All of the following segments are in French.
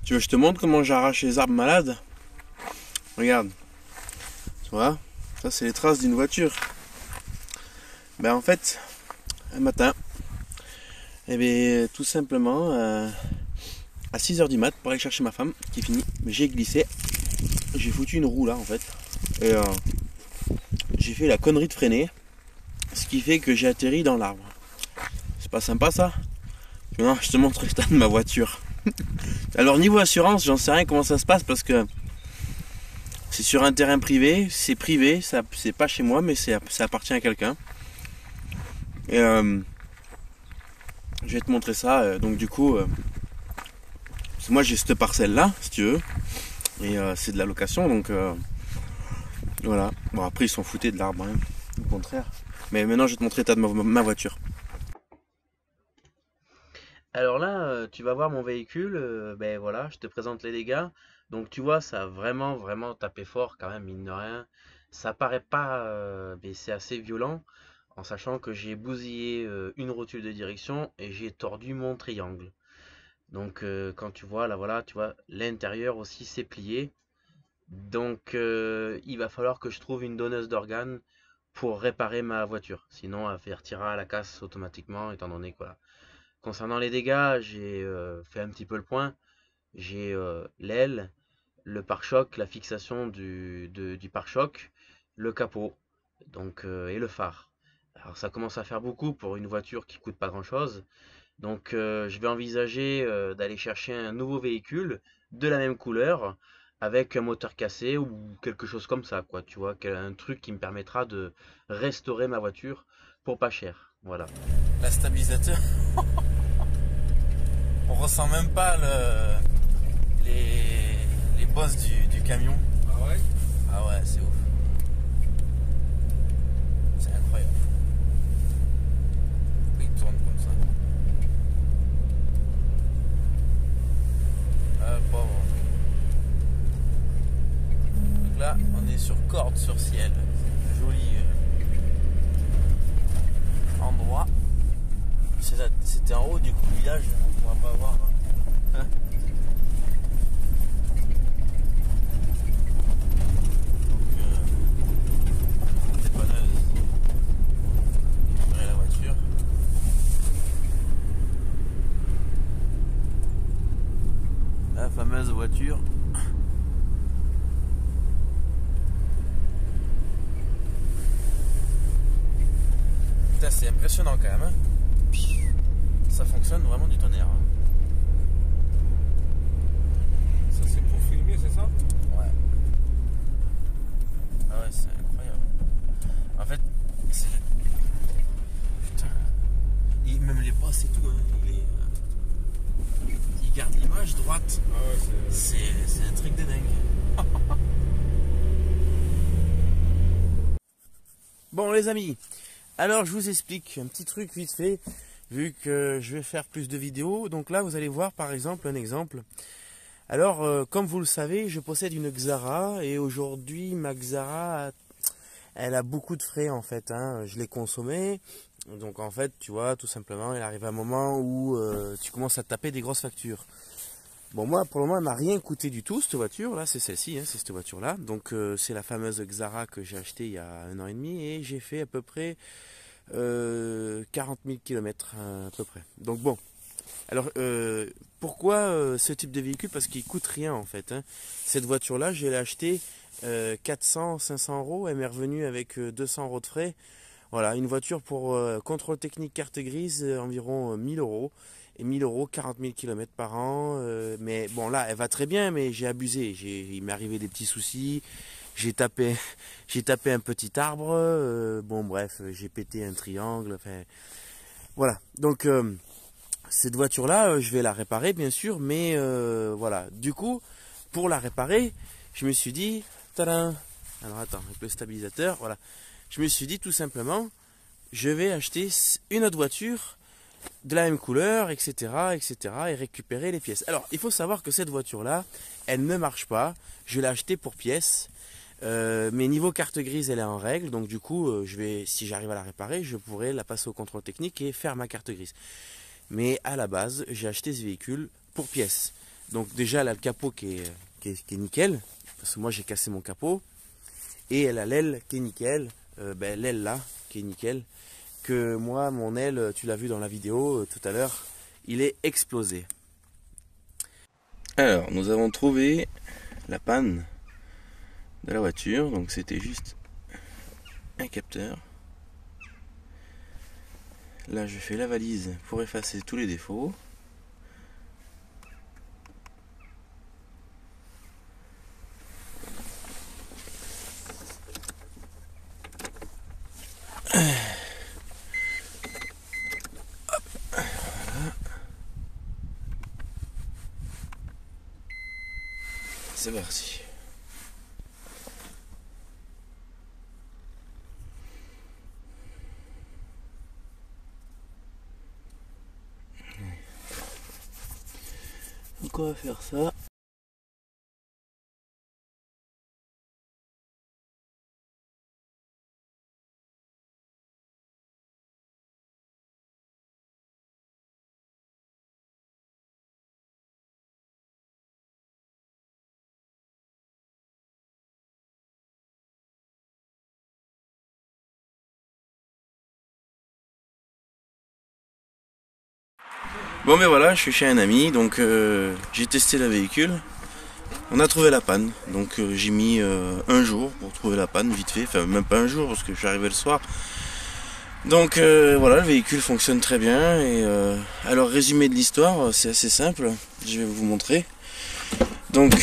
Tu veux que je te montre comment j'arrache les arbres malades? Regarde. Tu vois? Ça, c'est les traces d'une voiture. Ben en fait, un matin, eh bien, tout simplement, à 6 h du mat, pour aller chercher ma femme, qui est finie, j'ai glissé. J'ai foutu une roue là, en fait. Et j'ai fait la connerie de freiner. Ce qui fait que j'ai atterri dans l'arbre. C'est pas sympa ça? Non, je te montre l'état de ma voiture. Alors niveau assurance, j'en sais rien comment ça se passe parce que c'est sur un terrain privé, c'est privé, c'est pas chez moi mais ça appartient à quelqu'un. Et je vais te montrer ça. Donc du coup, moi j'ai cette parcelle là, si tu veux, et c'est de la location, donc voilà. Bon après ils s'en foutaient de l'arbre, hein, au contraire. Mais maintenant je vais te montrer l'état de ma voiture. Alors là, tu vas voir mon véhicule, ben voilà, je te présente les dégâts. Donc tu vois, ça a vraiment tapé fort quand même, mine de rien. Ça paraît pas, mais c'est assez violent, en sachant que j'ai bousillé une rotule de direction et j'ai tordu mon triangle. Donc quand tu vois, là voilà, tu vois, l'intérieur aussi s'est plié. Donc il va falloir que je trouve une donneuse d'organes pour réparer ma voiture. Sinon, elle partira à la casse automatiquement, étant donné que voilà. Concernant les dégâts, j'ai fait un petit peu le point. J'ai l'aile, le pare-choc, la fixation du pare-choc, le capot donc, et le phare. Alors ça commence à faire beaucoup pour une voiture qui coûte pas grand-chose. Donc je vais envisager d'aller chercher un nouveau véhicule de la même couleur avec un moteur cassé ou quelque chose comme ça, quoi. Tu vois, un truc qui me permettra de restaurer ma voiture pour pas cher. Voilà. La stabilisateur. On ressent même pas les bosses du camion. Ah ouais? Ah ouais, c'est ouf. C'est incroyable. Pourquoi il tourne comme ça? Ah, pauvre. Donc là, on est sur corde sur ciel. C'est un joli endroit. C'était en haut du coup du village, on pourra pas voir. Hein. Donc, dépanneuse. Récupérer la voiture. La fameuse voiture. Putain, c'est impressionnant quand même. Hein. Ça fonctionne vraiment du tonnerre. Hein. Ça c'est pour filmer, c'est ça? Ouais. Ah ouais, c'est incroyable. En fait, c'est... Putain. Et même les bosses et tout, hein, il garde l'image droite. Ah ouais, C'est un truc de dingue. Bon les amis, alors je vous explique un petit truc vite fait. Vu que je vais faire plus de vidéos, donc là vous allez voir par exemple un exemple. Alors comme vous le savez, je possède une Xara et aujourd'hui ma Xara elle a beaucoup de frais en fait, hein. Je l'ai consommée, donc en fait tu vois tout simplement il arrive un moment où tu commences à te taper des grosses factures. Bon moi pour le moment elle m'a rien coûté du tout cette voiture là, c'est celle-ci, hein, c'est cette voiture là. Donc c'est la fameuse Xara que j'ai achetée il y a 1 an et demi et j'ai fait à peu près 40 000 km à peu près. Donc bon, alors pourquoi ce type de véhicule? Parce qu'il coûte rien en fait. Hein. Cette voiture là, je l'ai achetée 400-500 euros, elle m'est revenue avec 200 euros de frais. Voilà, une voiture pour contrôle technique carte grise, environ 1000 euros. Et 1000 euros, 40 000 km par an. Mais bon là, elle va très bien, mais j'ai abusé. Il m'est arrivé des petits soucis. J'ai tapé un petit arbre, bon bref, j'ai pété un triangle, enfin voilà. Donc cette voiture là, je vais la réparer bien sûr, mais voilà. Du coup, pour la réparer, je me suis dit, tadam, alors attends, avec le stabilisateur, voilà. Je me suis dit tout simplement, je vais acheter une autre voiture de la même couleur, etc., et récupérer les pièces. Alors, il faut savoir que cette voiture là, elle ne marche pas. Je l'ai achetée pour pièces. Mais niveau carte grise, elle est en règle, donc du coup, si j'arrive à la réparer, je pourrais la passer au contrôle technique et faire ma carte grise. Mais à la base, j'ai acheté ce véhicule pour pièces. Donc déjà, elle a le capot qui est nickel, parce que moi j'ai cassé mon capot. Et elle a l'aile qui est nickel, l'aile là, qui est nickel. Que moi, mon aile, tu l'as vu dans la vidéo tout à l'heure, il est explosé. Alors, nous avons trouvé la panne de la voiture. Donc c'était juste un capteur. Là, je fais la valise pour effacer tous les défauts. C'est parti. Donc on va faire ça. Bon mais voilà, je suis chez un ami, donc j'ai testé le véhicule. On a trouvé la panne, donc j'ai mis un jour pour trouver la panne, vite fait, enfin même pas un jour parce que je suis arrivé le soir. Donc voilà, le véhicule fonctionne très bien. Et alors résumé de l'histoire, c'est assez simple, je vais vous montrer. Donc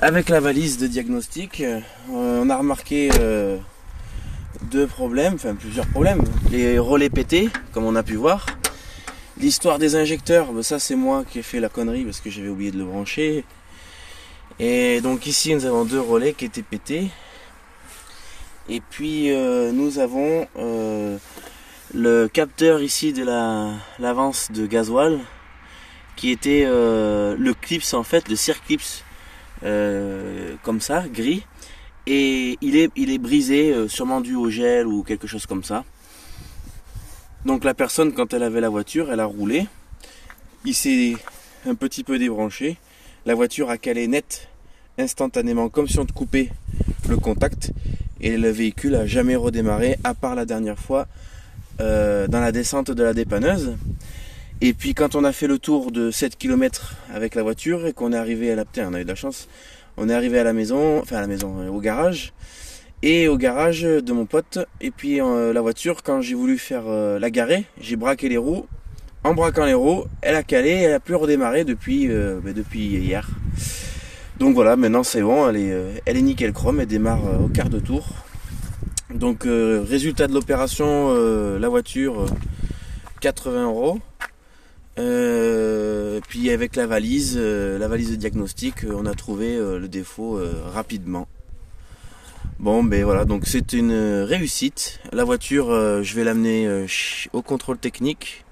avec la valise de diagnostic, on a remarqué deux problèmes, enfin plusieurs problèmes. Les relais pétés, comme on a pu voir. L'histoire des injecteurs, ben ça c'est moi qui ai fait la connerie parce que j'avais oublié de le brancher. Et donc ici nous avons deux relais qui étaient pétés. Et puis nous avons le capteur ici de l'avance de gasoil qui était le clips en fait, le circlips comme ça, gris. Et il est brisé, sûrement dû au gel ou quelque chose comme ça. Donc la personne, quand elle avait la voiture, elle a roulé. Il s'est un petit peu débranché. La voiture a calé net, instantanément, comme si on te coupait le contact. Et le véhicule a jamais redémarré, à part la dernière fois, dans la descente de la dépanneuse. Et puis quand on a fait le tour de 7 km avec la voiture et qu'on est arrivé à la... Putain, on a eu de la chance. On est arrivé à la maison, enfin à la maison, au garage. Et au garage de mon pote. Et puis la voiture, quand j'ai voulu faire la garer, j'ai braqué les roues. En braquant les roues, elle a calé, elle a plus redémarré depuis hier. Donc voilà, maintenant c'est bon, elle est nickel chrome, elle démarre au quart de tour. Donc résultat de l'opération, la voiture 80 €. Puis avec la valise de diagnostic, on a trouvé le défaut rapidement. Bon ben voilà, donc c'est une réussite. La voiture, je vais l'amener au contrôle technique.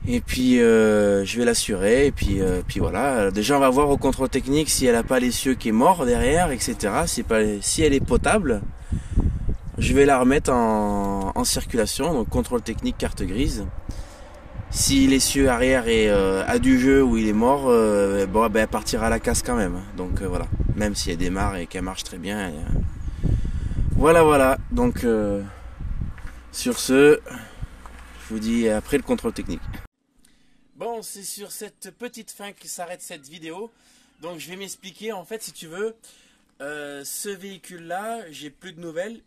Et puis je vais l'assurer. Et puis voilà. Déjà on va voir au contrôle technique si elle n'a pas l'essieu qui est mort derrière, etc. Si elle est potable, je vais la remettre en circulation. Donc contrôle technique, carte grise. Si l'essieu arrière a du jeu ou il est mort, bon, ben, elle partira à la casse quand même. Donc voilà, même si elle démarre et qu'elle marche très bien. Voilà. Donc sur ce, je vous dis après le contrôle technique. Bon, c'est sur cette petite fin que s'arrête cette vidéo. Donc je vais m'expliquer en fait si tu veux. Ce véhicule là, j'ai plus de nouvelles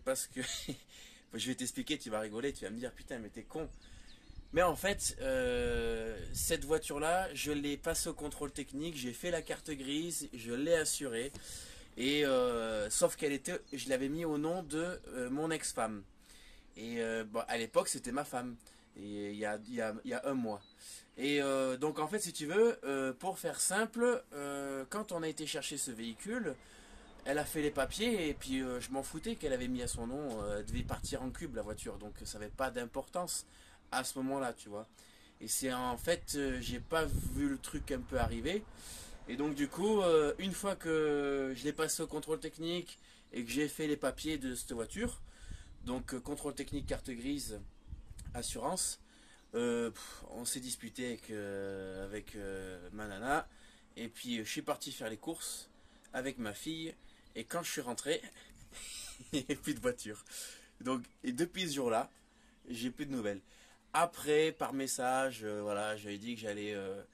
parce que je vais t'expliquer, tu vas rigoler, tu vas me dire putain mais t'es con. Mais en fait, cette voiture-là, je l'ai passée au contrôle technique, j'ai fait la carte grise, je l'ai assurée. Et sauf je l'avais mis au nom de mon ex-femme. Et bon, à l'époque, c'était ma femme. Et il y a un mois. Et donc en fait, si tu veux, pour faire simple, quand on a été chercher ce véhicule, elle a fait les papiers et puis je m'en foutais qu'elle avait mis à son nom. Elle devait partir en cube la voiture, donc ça n'avait pas d'importance à ce moment-là, tu vois. Et c'est en fait, j'ai pas vu le truc un peu arriver. Et donc du coup, une fois que je l'ai passé au contrôle technique et que j'ai fait les papiers de cette voiture, donc contrôle technique, carte grise, assurance, On s'est disputé avec ma nana. Et puis je suis parti faire les courses avec ma fille. Et quand je suis rentré, il n'y avait plus de voiture. Donc, et depuis ce jour-là, j'ai plus de nouvelles. Après, par message, voilà, j'avais dit que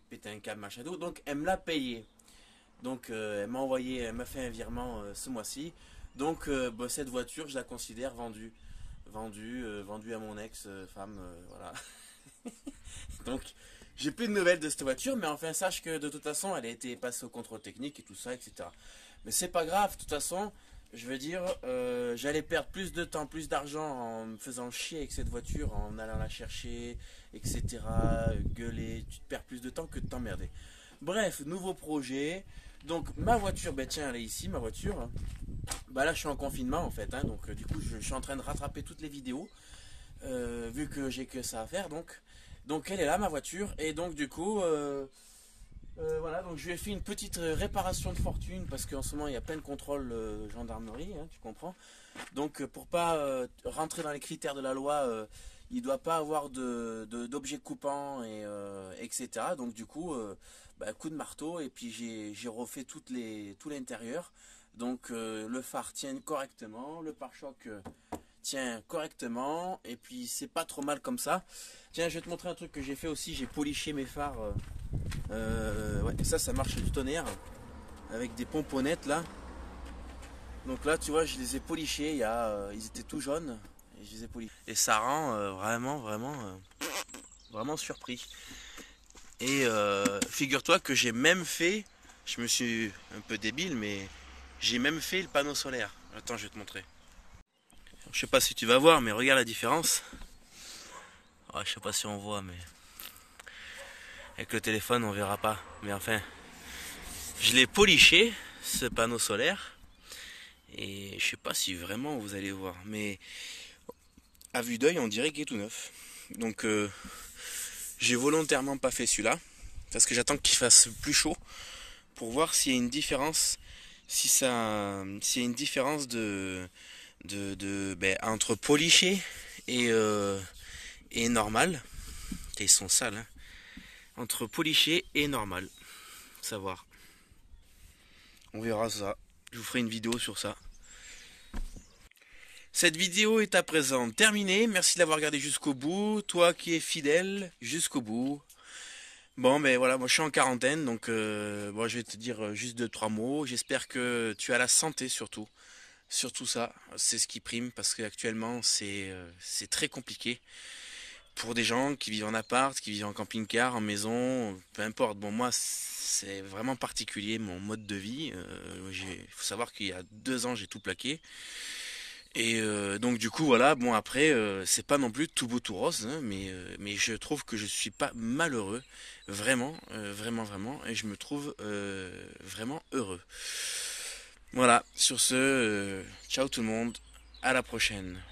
péter un câble, machin tout. Donc, elle me l'a payé. Donc, elle m'a fait un virement ce mois-ci. Donc, bah, cette voiture, je la considère vendue. Vendue à mon ex-femme, voilà. Donc, j'ai plus de nouvelles de cette voiture, mais enfin, sache que de toute façon, elle a été passée au contrôle technique et tout ça, etc. Mais c'est pas grave, de toute façon, je veux dire, j'allais perdre plus de temps, plus d'argent en me faisant chier avec cette voiture, en allant la chercher, etc. Gueuler, tu te perds plus de temps que de t'emmerder. Bref, nouveau projet. Donc, ma voiture, ben tiens, elle est ici, ma voiture. Bah là, je suis en confinement en fait, hein, donc du coup, je suis en train de rattraper toutes les vidéos, vu que j'ai que ça à faire, donc elle est là, ma voiture, et donc du coup, voilà, donc je lui ai fait une petite réparation de fortune parce qu'en ce moment il y a plein de contrôles gendarmerie, hein, tu comprends. Donc pour pas rentrer dans les critères de la loi, il doit pas avoir d'objets coupants et etc. Donc du coup, bah, coup de marteau et puis j'ai refait tout l'intérieur. Donc le phare tient correctement, le pare-choc tient correctement et puis c'est pas trop mal comme ça. Tiens, je vais te montrer un truc que j'ai fait aussi, j'ai poliché mes phares. Ouais, ça marche du tonnerre avec des pomponnettes là. Donc là, tu vois, je les ai polichés. Ils étaient tout jaunes et je les ai polichés. Et ça rend vraiment surpris. Et figure-toi que j'ai même fait, je me suis un peu débile, mais j'ai même fait le panneau solaire. Attends, je vais te montrer. Je sais pas si tu vas voir, mais regarde la différence. Oh, je sais pas si on voit, mais avec le téléphone on verra pas. Mais enfin, je l'ai poliché, ce panneau solaire. Et je sais pas si vraiment vous allez voir, mais à vue d'œil on dirait qu'il est tout neuf. Donc j'ai volontairement pas fait celui-là, parce que j'attends qu'il fasse plus chaud pour voir s'il y a une différence, s'il y a une différence ben, entre poliché et normal. Et ils sont sales, hein. Entre poliché et normal. Savoir. On verra ça. Je vous ferai une vidéo sur ça. Cette vidéo est à présent terminée. Merci de l'avoir regardé jusqu'au bout. Toi qui es fidèle jusqu'au bout. Bon, ben voilà, moi je suis en quarantaine, donc bon, je vais te dire juste 2-3 mots. J'espère que tu as la santé surtout. Surtout ça, c'est ce qui prime parce qu'actuellement c'est très compliqué pour des gens qui vivent en appart, qui vivent en camping-car, en maison, peu importe. Bon, moi c'est vraiment particulier mon mode de vie. Il faut savoir qu'il y a 2 ans j'ai tout plaqué. Et donc du coup voilà, bon après c'est pas non plus tout beau tout rose, hein, mais je trouve que je suis pas malheureux, vraiment, vraiment, et je me trouve vraiment heureux. Voilà, sur ce, ciao tout le monde, à la prochaine.